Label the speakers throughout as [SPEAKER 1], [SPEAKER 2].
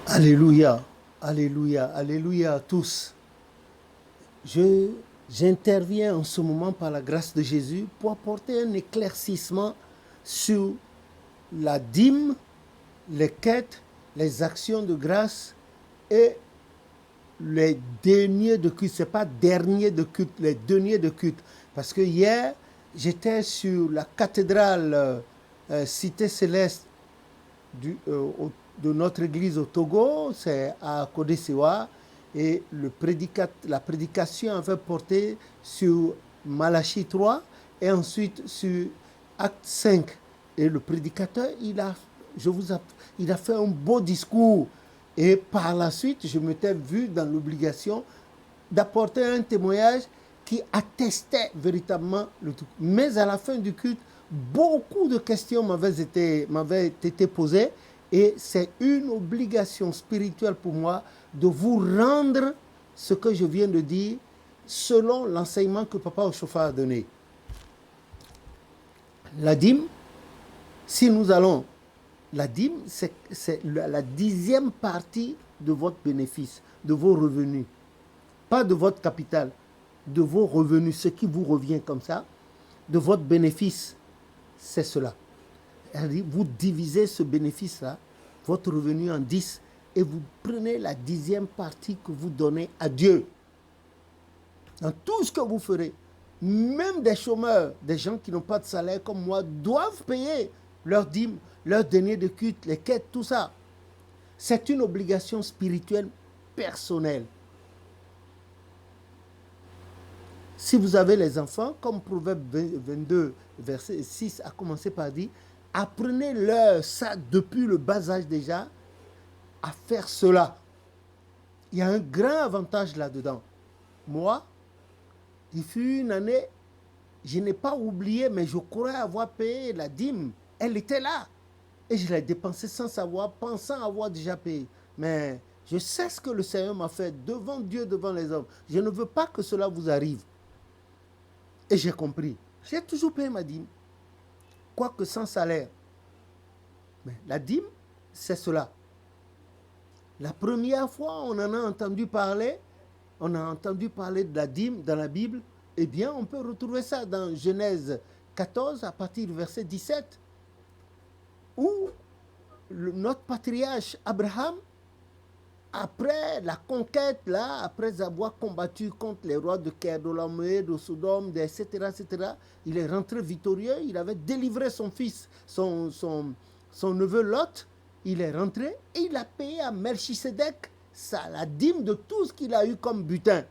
[SPEAKER 1] Alléluia, alléluia, alléluia à tous. Je, j'interviens en ce moment par la grâce de Jésus pour apporter un éclaircissement sur la dîme, les quêtes, les actions de grâce et les deniers de culte. Ce n'est pas dernier de culte, les deniers de culte. Parce que hier, j'étais sur la cathédrale Cité Céleste de notre église au Togo, c'est à Kodesiwa, et la prédication avait porté sur Malachie 3 et ensuite sur Acte 5. Et le prédicateur, il a fait un beau discours. Et par la suite, je m'étais vu dans l'obligation d'apporter un témoignage qui attestait véritablement le tout. Mais à la fin du culte, beaucoup de questions m'avaient été posées et c'est une obligation spirituelle pour moi de vous rendre ce que je viens de dire selon l'enseignement que Papa Ochofa a donné. La dîme, si nous allons, la dîme, c'est la 10e partie de votre bénéfice, de vos revenus. Pas de votre capital, de vos revenus, ce qui vous revient comme ça, de votre bénéfice, c'est cela. Vous divisez ce bénéfice-là, votre revenu en 10, et vous prenez la 10e partie que vous donnez à Dieu. Dans tout ce que vous ferez, même des chômeurs, des gens qui n'ont pas de salaire comme moi, doivent payer leurs dîmes, leurs deniers de culte, les quêtes, tout ça. C'est une obligation spirituelle personnelle. Si vous avez les enfants, comme Proverbe 22, verset 6 a commencé par dire, apprenez-leur ça depuis le bas âge déjà, à faire cela. Il y a un grand avantage là-dedans. Moi, il fut une année, je n'ai pas oublié, mais je croyais avoir payé la dîme. Elle était là. Et je l'ai dépensée sans savoir, pensant avoir déjà payé. Mais je sais ce que le Seigneur m'a fait devant Dieu, devant les hommes. Je ne veux pas que cela vous arrive. Et j'ai compris. J'ai toujours payé ma dîme, quoique sans salaire. Mais la dîme, c'est cela. La première fois, on en a entendu parler, on a entendu parler de la dîme dans la Bible, eh bien, on peut retrouver ça dans Genèse 14, à partir du verset 17, où notre patriarche Abraham, après la conquête, là, après avoir combattu contre les rois de Kedorlaomer, de Sodome, etc., etc., il est rentré victorieux, il avait délivré son fils, son neveu Lot, il est rentré et il a payé à Melchisedec la dîme de tout ce qu'il a eu comme butin.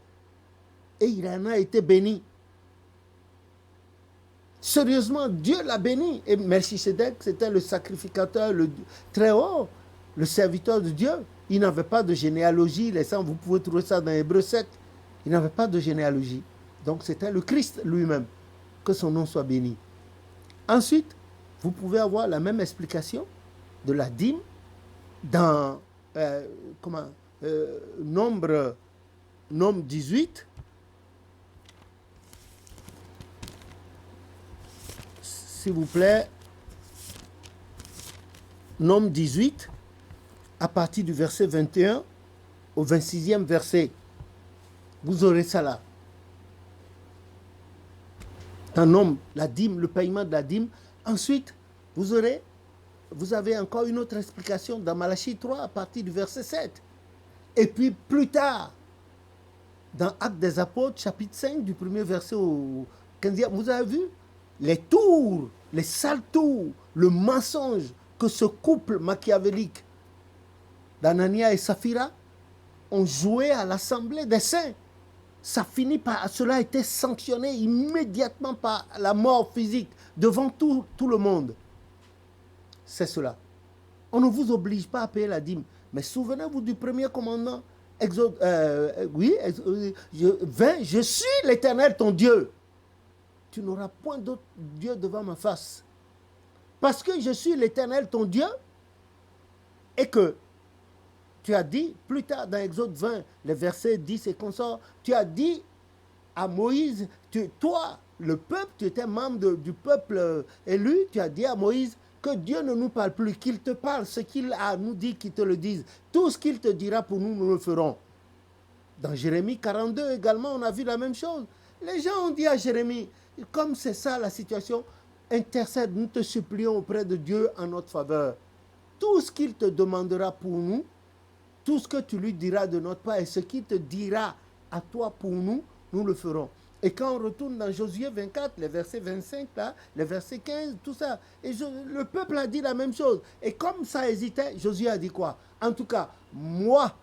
[SPEAKER 1] Et il en a été béni. Sérieusement, Dieu l'a béni. Et Melchisedec, c'était le sacrificateur, le très haut, le serviteur de Dieu. Il n'avait pas de généalogie. Vous pouvez trouver ça dans Hébreux 7. Il n'avait pas de généalogie. Donc c'était le Christ lui-même. Que son nom soit béni. Ensuite, vous pouvez avoir la même explication de la dîme dans Nombre 18. S'il vous plaît, Nombre 18, à partir du verset 21 au 26e verset. Vous aurez ça là. Dans Nombre, la dîme, le paiement de la dîme. Ensuite, vous avez encore une autre explication dans Malachie 3 à partir du verset 7. Et puis plus tard, dans Actes des Apôtres, chapitre 5, du premier verset au 15e, vous avez vu les tours, les sales tours, le mensonge que ce couple machiavélique d'Anania et Saphira ont joué à l'Assemblée des saints. Cela a été sanctionné immédiatement par la mort physique devant tout le monde. C'est cela. On ne vous oblige pas à payer la dîme. Mais souvenez-vous du premier commandement, Exode, je suis l'Éternel ton Dieu. Tu n'auras point d'autre Dieu devant ma face. Parce que je suis l'Éternel ton Dieu et que tu as dit, plus tard dans Exode 20, les versets 10 et consorts, tu as dit à Moïse, toi, le peuple, tu étais membre du peuple élu, tu as dit à Moïse, Que Dieu ne nous parle plus, qu'il te parle, ce qu'il a nous dit, qu'il te le dise. Tout ce qu'il te dira pour nous, nous le ferons. Dans Jérémie 42 également, on a vu la même chose. Les gens ont dit à Jérémie, comme c'est ça la situation, intercède, nous te supplions auprès de Dieu en notre faveur. Tout ce qu'il te demandera pour nous, tout ce que tu lui diras de notre part et ce qu'il te dira à toi pour nous, nous le ferons. Et quand on retourne dans Josué 24, les versets 25, là, les versets 15, tout ça, et le peuple a dit la même chose. Et comme ça hésitait, Josué a dit quoi? En tout cas, moi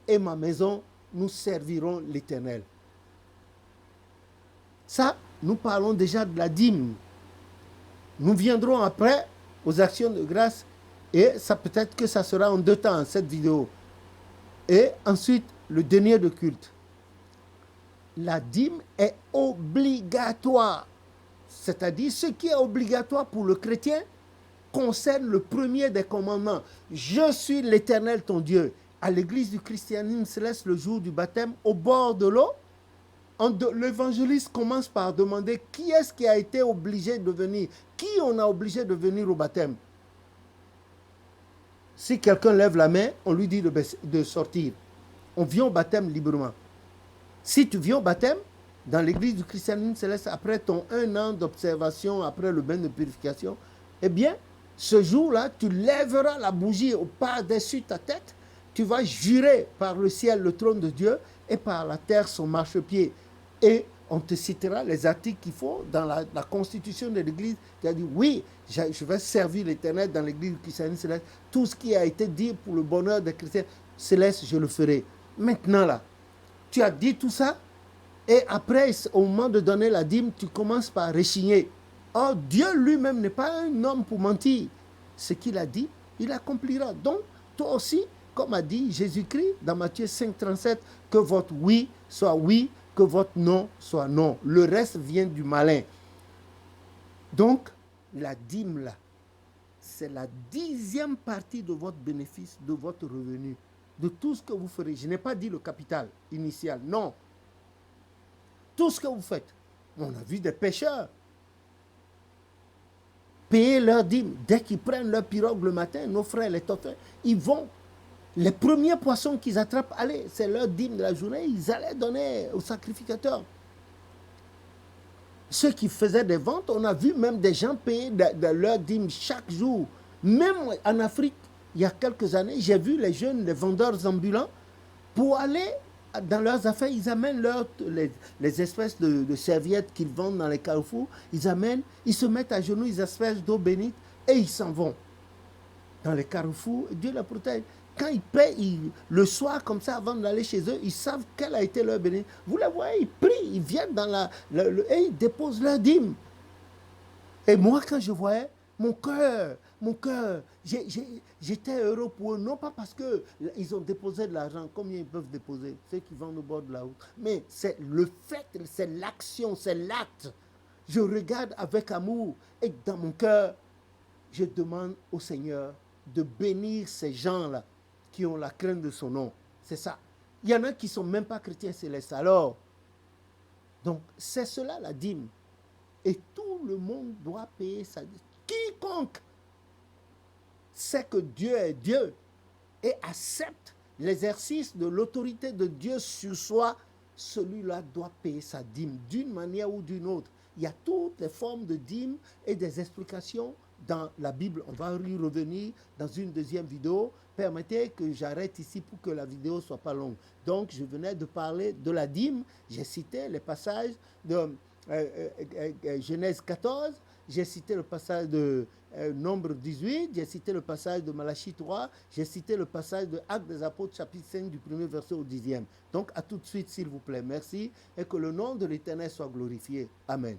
[SPEAKER 1] et ma maison, nous servirons l'Éternel. Ça, nous parlons déjà de la dîme. Nous viendrons après aux actions de grâce et ça peut-être que ça sera en 2 temps, cette vidéo. Et ensuite, le denier de culte. La dîme est obligatoire. C'est-à-dire, ce qui est obligatoire pour le chrétien concerne le premier des commandements. Je suis l'Éternel ton Dieu. À l'église du christianisme céleste, le jour du baptême, au bord de l'eau, l'évangéliste commence par demander qui est-ce qui a été obligé de venir, qui on a obligé de venir au baptême. Si quelqu'un lève la main, on lui dit de sortir. On vient au baptême librement. Si tu viens au baptême, dans l'église du christianisme céleste, après ton 1 an d'observation, après le bain de purification, eh bien, ce jour-là, tu lèveras la bougie par-dessus ta tête, tu vas jurer par le ciel le trône de Dieu et par la terre son marchepied. Et on te citera les articles qu'il faut dans la constitution de l'église. Tu as dit, oui, je vais servir l'Éternel dans l'église du christianisme céleste. Tout ce qui a été dit pour le bonheur des chrétiens célestes, je le ferai. Maintenant, là, tu as dit tout ça, et après, au moment de donner la dîme, tu commences par rechigner. Or, Dieu lui-même n'est pas un homme pour mentir. Ce qu'il a dit, il accomplira. Donc, toi aussi, comme a dit Jésus-Christ dans Matthieu 5,37, que votre oui soit oui, que votre non soit non. Le reste vient du malin. Donc, la dîme, là, c'est la 10e partie de votre bénéfice, de votre revenu, de tout ce que vous ferez. Je n'ai pas dit le capital initial, non. Tout ce que vous faites. On a vu des pêcheurs payer leur dîme. Dès qu'ils prennent leur pirogue le matin, nos frères, les toffins, ils vont. Les premiers poissons qu'ils attrapent, allez, c'est leur dîme de la journée, ils allaient donner aux sacrificateurs. Ceux qui faisaient des ventes, on a vu même des gens payer de leur dîme chaque jour. Même en Afrique, il y a quelques années, j'ai vu les jeunes, les vendeurs ambulants, pour aller dans leurs affaires, ils amènent les espèces de serviettes qu'ils vendent dans les carrefours, ils amènent, ils se mettent à genoux, ils aspergent d'eau bénite et ils s'en vont. Dans les carrefours, Dieu les protège. Quand ils paient le soir, comme ça, avant d'aller chez eux, ils savent quelle a été leur bénédiction. Vous les voyez, ils prient, ils viennent dans et ils déposent leur dîme. Et moi, quand je voyais, mon cœur, j'étais heureux pour eux, non pas parce qu'ils ont déposé de l'argent, combien ils peuvent déposer, ceux qui vendent au bord de la route, mais c'est le fait, c'est l'action, c'est l'acte. Je regarde avec amour et dans mon cœur, je demande au Seigneur de bénir ces gens-là qui ont la crainte de son nom. C'est ça. Il y en a qui ne sont même pas chrétiens célestes. Alors, donc, c'est cela la dîme. Et tout le monde doit payer sa dîme. Quiconque sait que Dieu est Dieu et accepte l'exercice de l'autorité de Dieu sur soi, celui-là doit payer sa dîme d'une manière ou d'une autre. Il y a toutes les formes de dîme et des explications dans la Bible. On va y revenir dans une deuxième vidéo. Permettez que j'arrête ici pour que la vidéo ne soit pas longue. Donc, je venais de parler de la dîme. J'ai cité les passages de Genèse 14. J'ai cité le passage de Nombre 18. J'ai cité le passage de Malachie 3. J'ai cité le passage de Actes des Apôtres, chapitre 5, du 1er verset au 10e. Donc, à tout de suite, s'il vous plaît. Merci. Et que le nom de l'Éternel soit glorifié. Amen.